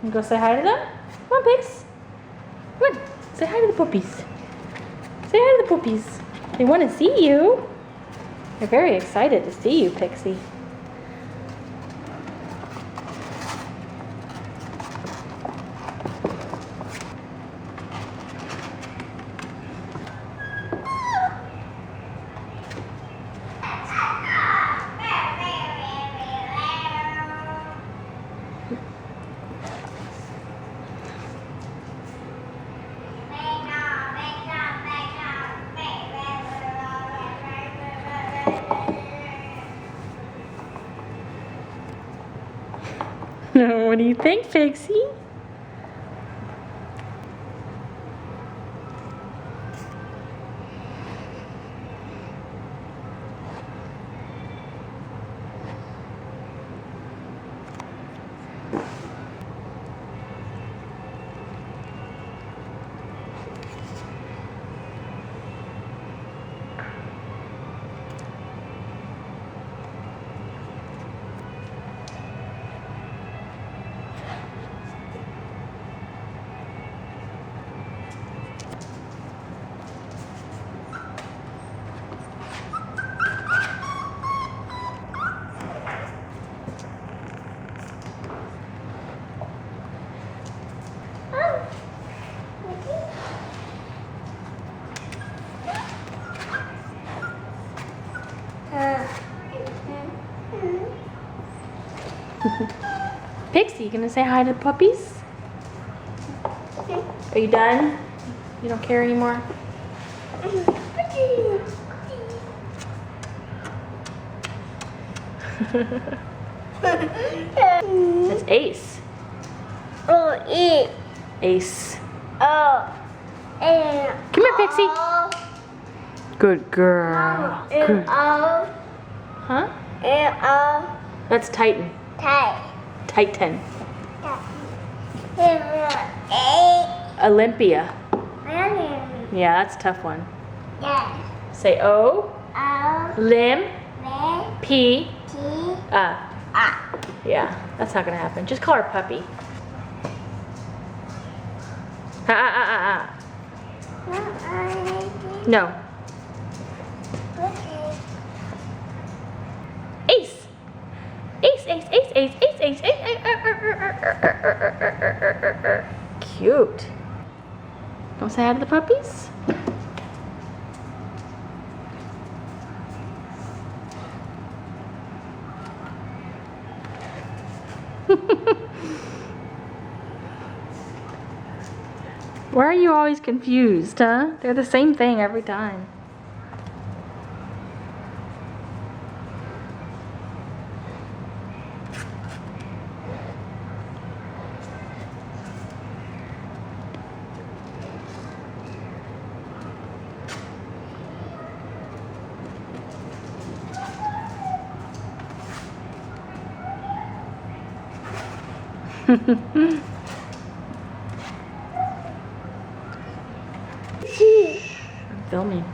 You go say hi to them? Come on, pigs. Come on, say hi to the puppies. Say hi to the puppies. They want to see you. They're very excited to see you, Pixie. What do you think, Pixie? Pixie, you gonna say hi to the puppies? Are you done? You don't care anymore? That's Ace. Oh, E. Ace. Oh. And Come here, Pixie. Good girl. Good. Oh. Huh? And oh. That's Titan. Tight. Titan. A. Olympia. Yeah, that's a tough one. Yeah. Say O. O. Lim. Le. P. T. Ah. Yeah, that's not gonna happen. Just call her Puppy. Ah. No. Ace. Ace. Cute. Don't say hi to the puppies? Why are you always confused, huh? They're the same thing every time. I'm filming.